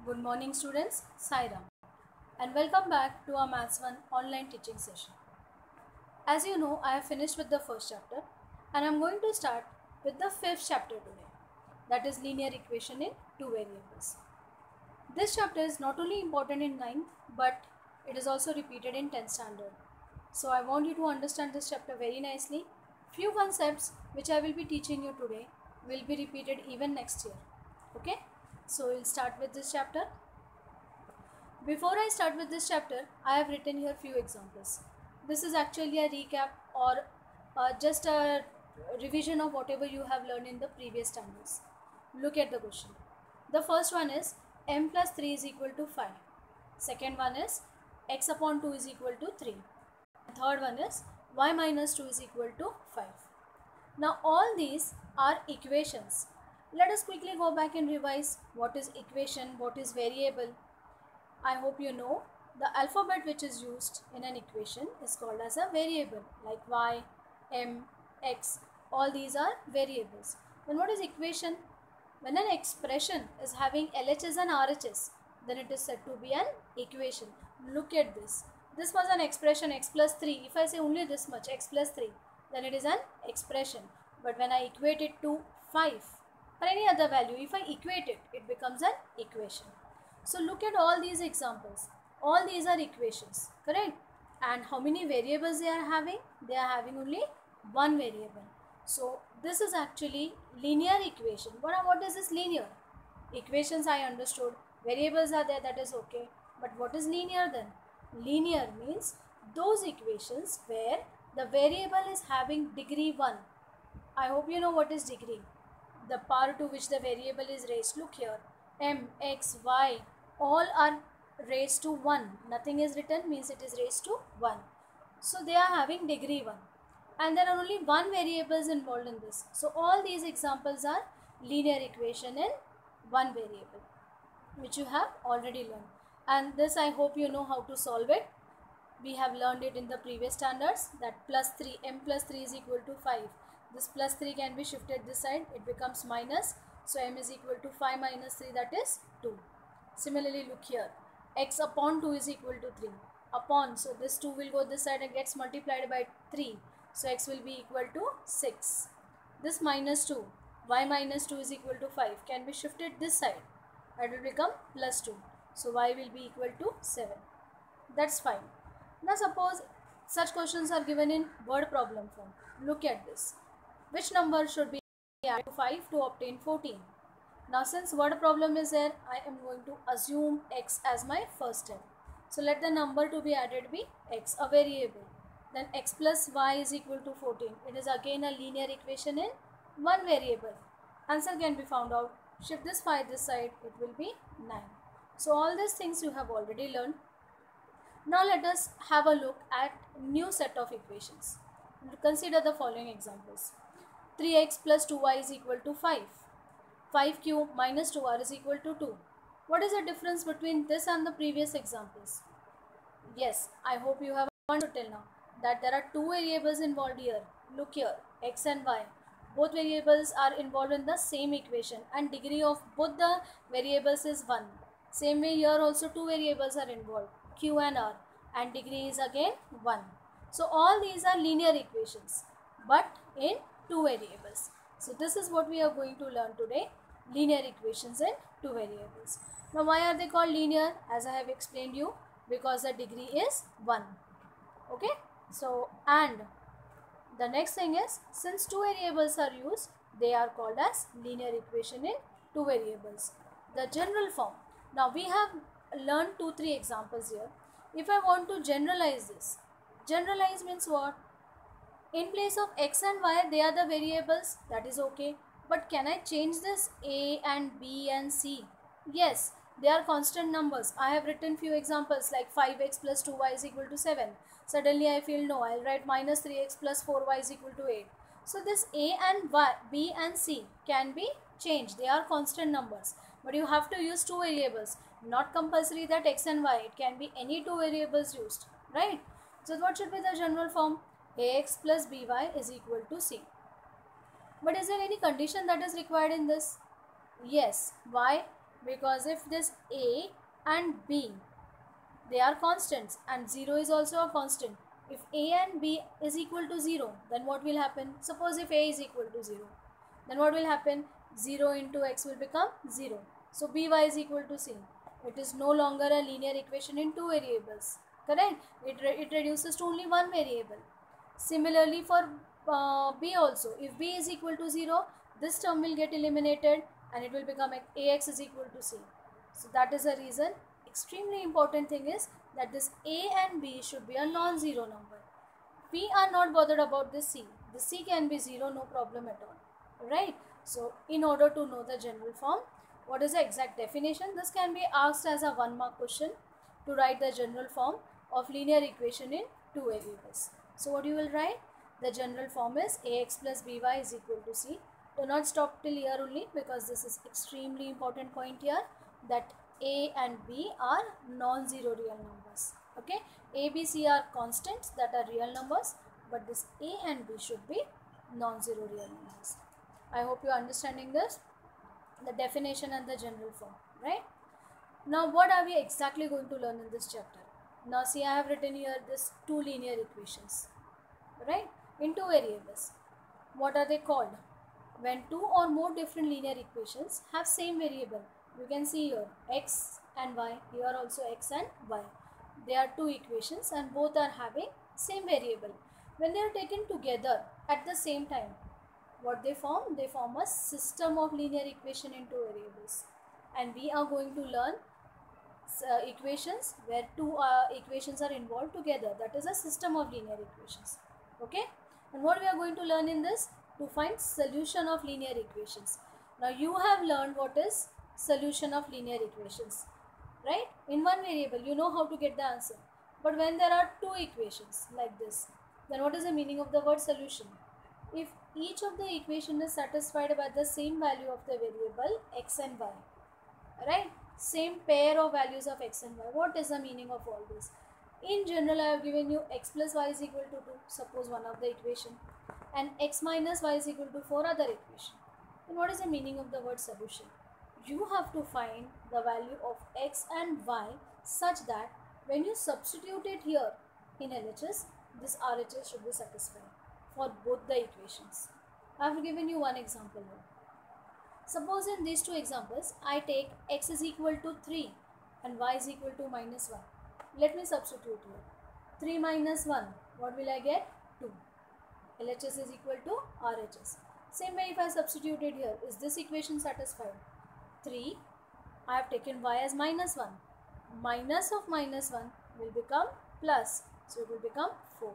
Good morning students, Sairam, and welcome back to our Maths 1 online teaching session. As you know, I have finished with the first chapter and I am going to start with the fifth chapter today, that is linear equation in two variables. This chapter is not only important in 9th but it is also repeated in 10th standard. So I want you to understand this chapter very nicely. Few concepts which I will be teaching you today will be repeated even next year. Okay? So we'll start with this chapter. Before I start with this chapter, I have written here few examples. This is actually a recap or just a revision of whatever you have learned in the previous standards. Look at the question. The first one is m plus 3 is equal to 5. Second one is x upon 2 is equal to 3. Third one is y minus 2 is equal to 5. Now all these are equations. Let us quickly go back and revise what is equation, what is variable. I hope you know the alphabet which is used in an equation is called as a variable, like y, m, x, all these are variables. Then what is equation? When an expression is having LHS and RHS, then it is said to be an equation. Look at this. This was an expression x plus 3. If I say only this much, x plus 3, then it is an expression. But when I equate it to 5 or any other value, if I equate it, it becomes an equation. So look at all these examples. All these are equations, correct? And how many variables they are having? They are having only one variable. So this is actually linear equation. What is this linear? Equations I understood. Variables are there, that is okay. But what is linear then? Linear means those equations where the variable is having degree 1. I hope you know what is degree. The power to which the variable is raised. Look here. M, X, Y, all are raised to 1. Nothing is written means it is raised to 1. So they are having degree 1. And there are only one variables involved in this. So all these examples are linear equation in one variable, which you have already learned. And this I hope you know how to solve it. We have learned it in the previous standards, that plus 3, m plus 3 is equal to 5. This plus 3 can be shifted this side, it becomes minus. So m is equal to 5 minus 3, that is 2. Similarly, look here, x upon 2 is equal to 3. Upon, so this 2 will go this side and gets multiplied by 3. So x will be equal to 6. This minus 2, y minus 2 is equal to 5, can be shifted this side. It will become plus 2. So y will be equal to 7. That's fine. Now suppose such questions are given in word problem form. Look at this. Which number should be added to 5 to obtain 14? Now since word problem is there, I am going to assume x as my first step. So let the number to be added be x, a variable. Then x plus y is equal to 14. It is again a linear equation in one variable. Answer can be found out. Shift this 5 this side, it will be 9. So all these things you have already learned. Now let us have a look at new set of equations. Consider the following examples. 3x plus 2y is equal to 5. 5 cube minus 2r is equal to 2. What is the difference between this and the previous examples? Yes, I hope you have understood till now that there are two variables involved here. Look here, x and y. Both variables are involved in the same equation and degree of both the variables is 1. Same way here also two variables are involved, q and r, and degree is again 1. So all these are linear equations but in two variables. So this is what we are going to learn today, linear equations in two variables. Now why are they called linear? As I have explained you, because the degree is 1. Okay, so and the next thing is, since two variables are used, they are called as linear equation in two variables. The general form. Now we have learned 2-3 examples here. If I want to generalize this, generalize means what? In place of x and y, they are the variables, that is okay. But can I change this a and b and c? Yes, they are constant numbers. I have written few examples like 5x plus 2y is equal to 7. Suddenly I feel no, I'll write minus 3x plus 4y is equal to 8. So this a and y, b and c can be changed. They are constant numbers. But you have to use two variables. Not compulsory that x and y. It can be any two variables used, right? So what should be the general form? Ax plus by is equal to c. But is there any condition that is required in this? Yes. Why? because if this a and b, they are constants and 0 is also a constant. If a and b is equal to 0, then what will happen? Suppose if a is equal to 0, then what will happen? 0 into x will become 0. So by is equal to c. It is no longer a linear equation in two variables. Correct? It reduces to only one variable. Similarly for b also, if b is equal to 0, this term will get eliminated and it will become ax is equal to c. So that is the reason. Extremely important thing is that this a and b should be a non-zero number. We are not bothered about this c. The c can be 0, no problem at all. Right? So in order to know the general form, what is the exact definition? This can be asked as a 1-mark question to write the general form of linear equation in two variables. So what you will write? The general form is ax plus by is equal to c. Do not stop till here only, because this is extremely important point here, that a and b are non-zero real numbers. Okay, a, b, c are constants that are real numbers, but this a and b should be non-zero real numbers. I hope you are understanding this, the definition and the general form, right? Now what are we exactly going to learn in this chapter? Now see, I have written here this two linear equations, right, in two variables. What are they called? When two or more different linear equations have same variable. You can see here x and y, here also x and y. They are two equations and both are having same variable. When they are taken together at the same time, what they form? They form a system of linear equation in two variables. And we are going to learn equations where two equations are involved together. That is a system of linear equations. Okay. And what we are going to learn in this? To find solution of linear equations. Now you have learned what is solution of linear equations, right? In one variable you know how to get the answer. But when there are two equations like this, then what is the meaning of the word solution? If each of the equation is satisfied by the same value of the variable x and y, right? Same pair of values of x and y. What is the meaning of all this? In general, I have given you x plus y is equal to 2, suppose one of the equation, and x minus y is equal to 4 other equation. Then what is the meaning of the word solution? You have to find the value of x and y such that when you substitute it here in LHS, this RHS should be satisfied for both the equations. I have given you one example here. Suppose in these two examples, I take x is equal to 3 and y is equal to minus 1. Let me substitute here. 3 minus 1, what will I get? 2. LHS is equal to RHS. Same way if I substituted here, is this equation satisfied? 3, I have taken y as minus 1. Minus of minus 1 will become plus, so it will become 4.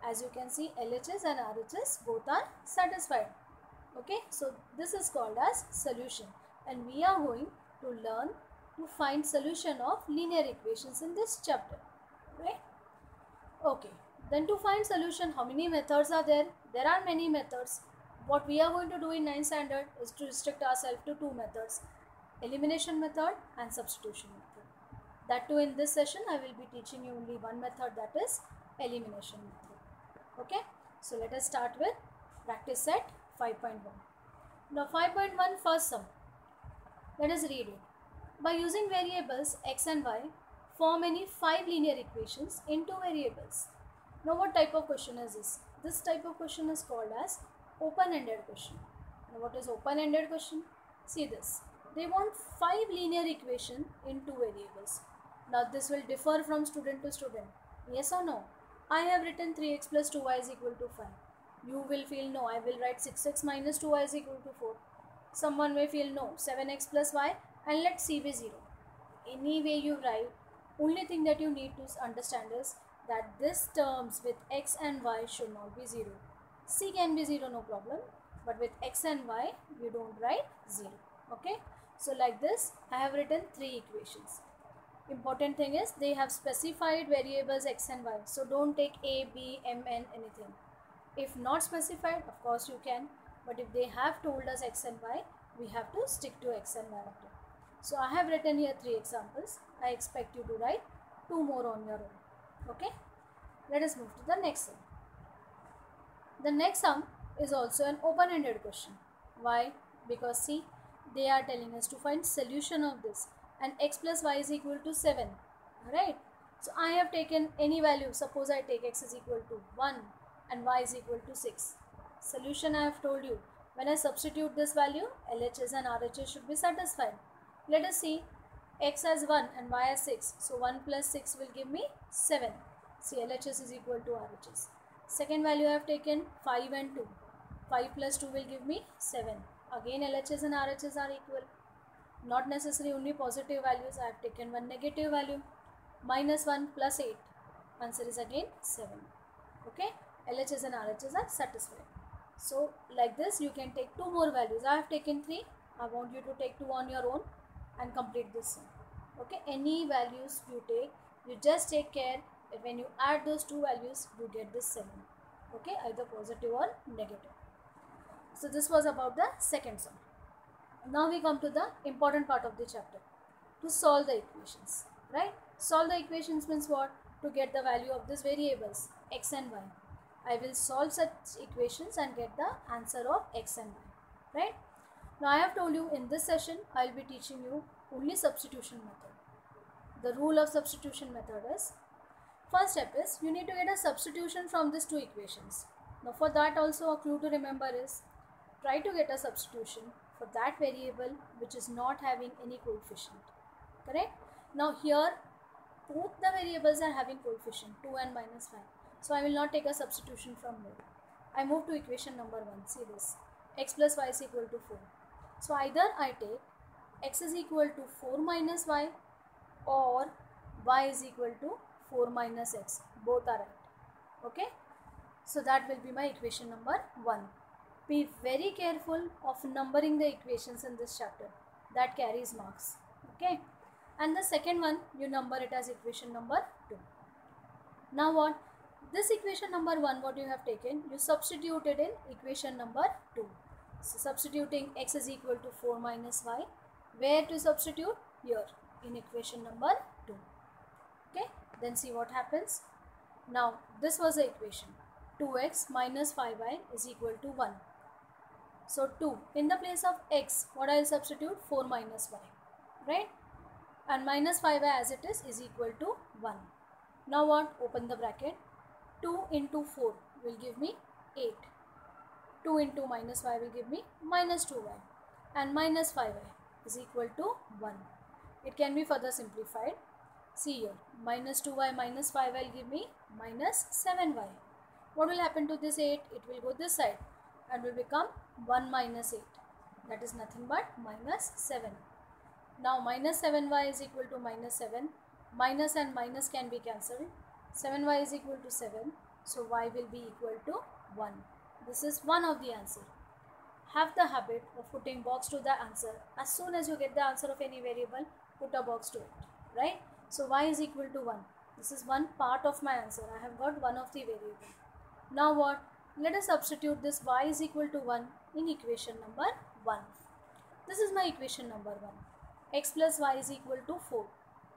As you can see, LHS and RHS both are satisfied. Okay, so this is called as solution, and we are going to learn to find solution of linear equations in this chapter, right? Okay, then to find solution, how many methods are there? There are many methods. What we are going to do in 9th standard is to restrict ourselves to two methods: elimination method and substitution method. That too, in this session I will be teaching you only one method, that is elimination method. Okay, so let us start with practice set 5.1. Now 5.1 first sum. Let us read it. By using variables x and y, form any 5 linear equations in two variables. Now what type of question is this? This type of question is called as open-ended question. Now what is open-ended question? See this. They want 5 linear equations in two variables. Now this will differ from student to student. Yes or no? I have written 3x plus 2y is equal to 5. You will feel no, I will write 6x minus 2y is equal to 4. Someone may feel no, 7x plus y, and let c be 0. Any way you write, only thing that you need to understand is that this terms with x and y should not be 0. C can be 0, no problem, but with x and y you don't write 0. Okay, so like this I have written 3 equations. Important thing is they have specified variables x and y, so don't take a, b, m, n, anything. If not specified, of course you can, but if they have told us x and y, we have to stick to x and y only. So I have written here 3 examples. I expect you to write 2 more on your own. Okay, let us move to the next sum. The next sum is also an open-ended question. Why? Because see, they are telling us to find solution of this, and x plus y is equal to 7, right? So I have taken any value. Suppose I take x is equal to 1 and y is equal to 6. Solution I have told you, when I substitute this value, LHS and RHS should be satisfied. Let us see, x as 1 and y as 6. So 1 plus 6 will give me 7. See, LHS is equal to RHS. Second value I have taken 5 and 2. 5 plus 2 will give me 7. Again LHS and RHS are equal. Not necessary only positive values. I have taken one negative value. Minus 1 plus 8. Answer is again 7. Okay. LHS and RHS are satisfied. So like this you can take 2 more values. I have taken 3. I want you to take 2 on your own and complete this sum. Okay. Any values you take, you just take care that when you add those 2 values you get this 7. Okay. Either positive or negative. So this was about the second sum. Now we come to the important part of the chapter, to solve the equations, right? Solve the equations means what? To get the value of these variables x and y. I will solve such equations and get the answer of x and y, right? Now I have told you in this session I will be teaching you only substitution method. The rule of substitution method is, first step is you need to get a substitution from these 2 equations. Now for that also a clue to remember is, try to get a substitution for that variable which is not having any coefficient, correct? Now here both the variables are having coefficient 2 and minus 5. So I will not take a substitution from here. I move to equation number 1. See this, x plus y is equal to 4. So either I take x is equal to 4 minus y or y is equal to 4 minus x. Both are right. Okay. So that will be my equation number 1. Be very careful of numbering the equations in this chapter. That carries marks. Okay. And the second one, you number it as equation number 2. Now what? This equation number 1, what you have taken, you substituted in equation number 2. So substituting x is equal to 4 minus y. Where to substitute? Here, in equation number 2. Okay. Then see what happens. Now this was the equation. 2x minus 5y is equal to 1. So 2, in the place of x, what I will substitute? 4 minus y, right? And minus 5y as it is equal to 1. Now what? Open the bracket. 2 into 4 will give me 8. 2 into minus y will give me minus 2y. And minus 5y is equal to 1. It can be further simplified. See here, minus 2y minus 5y will give me minus 7y. What will happen to this 8? It will go this side and will become 1 minus 8. That is nothing but minus 7. Now minus 7y is equal to minus 7. Minus and minus can be cancelled. 7y is equal to 7. So y will be equal to 1. This is one of the answer. Have the habit of putting box to the answer. As soon as you get the answer of any variable, put a box to it. Right? So y is equal to 1. This is one part of my answer. I have got one of the variable. Now what? Let us substitute this y is equal to 1 in equation number 1. This is my equation number 1. X plus y is equal to 4.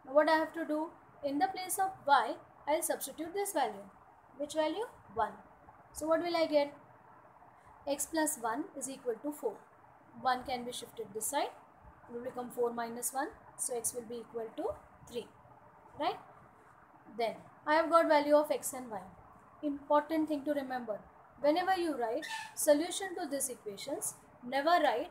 Now what I have to do? In the place of y, I will substitute this value. Which value? 1. So what will I get? X plus 1 is equal to 4. 1 can be shifted this side. It will become 4 minus 1. So x will be equal to 3. Right? Then I have got value of x and y. Important thing to remember. Whenever you write solution to these equations, never write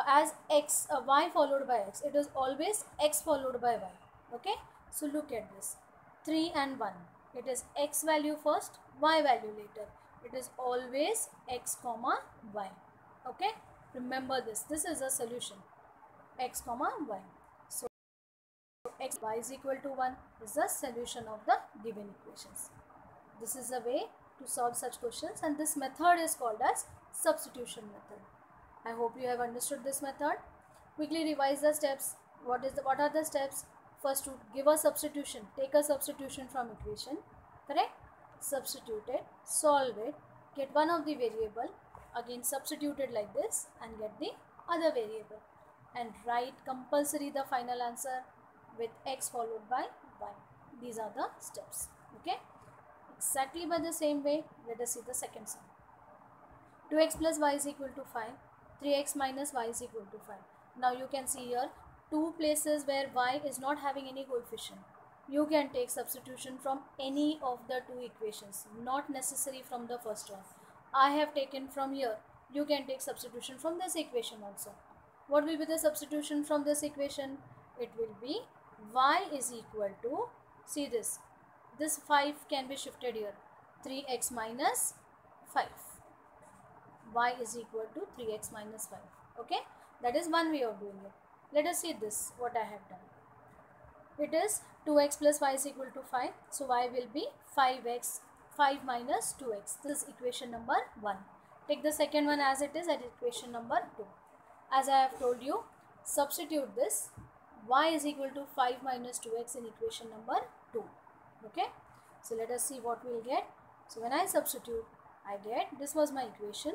as x, y followed by x. It is always x followed by y. Okay. So look at this. 3 and 1. It is x value first, y value later. It is always x comma y. Okay. Remember this. This is a solution. X comma y. So x y is equal to 1 is the solution of the given equations. This is a way to solve such questions, and this method is called as substitution method. I hope you have understood this method. Quickly revise the steps. What are the steps? First, to give a substitution. Take a substitution from equation. Correct? Substitute it, solve it, get one of the variable, again substitute it like this and get the other variable, and write compulsory the final answer with x followed by y. These are the steps. Okay. Exactly by the same way, let us see the second sum. 2x plus y is equal to 5. 3x minus y is equal to 5. Now you can see here two places where y is not having any coefficient. You can take substitution from any of the two equations, not necessary from the first one. I have taken from here. You can take substitution from this equation also. What will be the substitution from this equation? It will be y is equal to, see this 5 can be shifted here, 3x minus 5. Y is equal to 3x minus 5. Okay, that is one way of doing it. Let us see this, what I have done. It is 2x plus y is equal to 5. So y will be 5x, 5 minus 2x. This is equation number 1. Take the second one as it is at equation number 2. As I have told you, substitute this. Y is equal to 5 minus 2x in equation number 2. Okay. So let us see what we will get. So when I substitute, I get, this was my equation.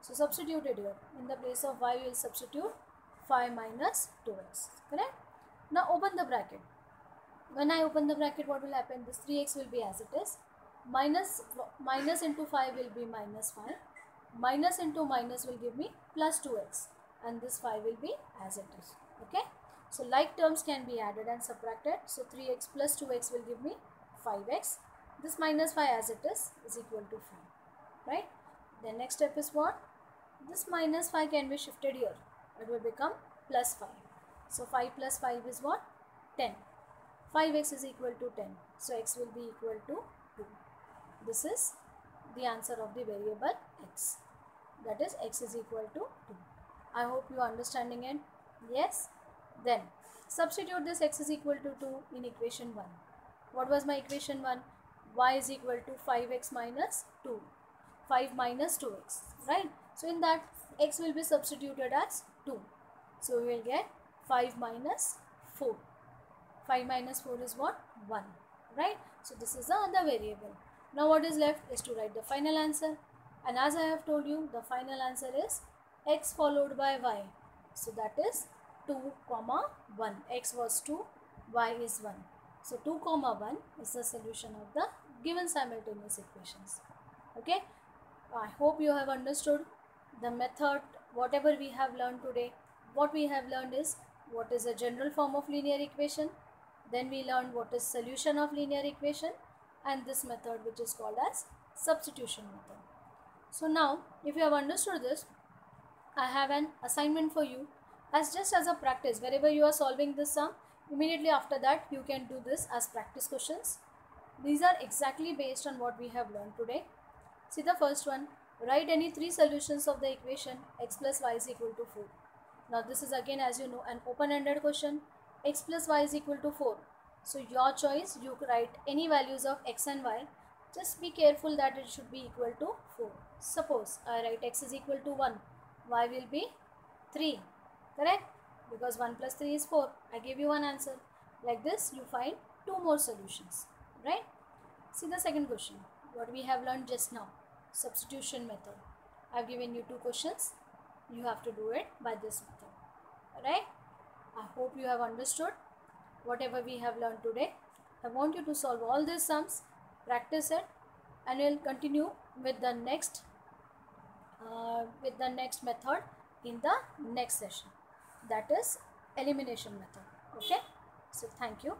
So substitute it here. In the place of y, we will substitute 5 minus 2x. Correct? Now open the bracket. When I open the bracket, what will happen? This 3x will be as it is. Minus into 5 will be minus 5. Minus into minus will give me plus 2x. And this 5 will be as it is. Okay. So like terms can be added and subtracted. So 3x plus 2x will give me 5x. This minus 5 as it is equal to 5. Right. Then next step is what? This minus 5 can be shifted here. It will become plus 5. So 5 plus 5 is what? 10. 5x is equal to 10. So x will be equal to 2. This is the answer of the variable x. That is x is equal to 2. I hope you are understanding it. Yes. Then substitute this x is equal to 2 in equation 1. What was my equation 1? Y is equal to 5x minus 2. 5 minus 2x. Right. So in that x will be substituted as 2. So we will get 5 minus 4. 5 minus 4 is what? 1. Right. So this is the other variable. Now what is left is to write the final answer. And as I have told you, the final answer is x followed by y. So that is 2, 1. X was 2, y is 1. So 2, 1 is the solution of the given simultaneous equations. Okay. I hope you have understood the method, whatever we have learned today. What we have learned is what is a general form of linear equation. Then we learned what is solution of linear equation and this method which is called as substitution method. So now if you have understood this, I have an assignment for you as just as a practice. Wherever you are solving this sum, immediately after that you can do this as practice questions. These are exactly based on what we have learned today. See the first one, write any 3 solutions of the equation x plus y is equal to 4. Now this is again, as you know, an open-ended question. X plus y is equal to 4. So your choice, you write any values of x and y. Just be careful that it should be equal to 4. Suppose I write x is equal to 1. Y will be 3. Correct? Because 1 plus 3 is 4. I gave you one answer. Like this, you find 2 more solutions. Right? See the second question. What we have learned just now. Substitution method. I have given you 2 questions. You have to do it by this method. Alright? I hope you have understood whatever we have learned today. I want you to solve all these sums, practice it, and we'll continue with the next method in the next session. That is elimination method. Okay? So thank you.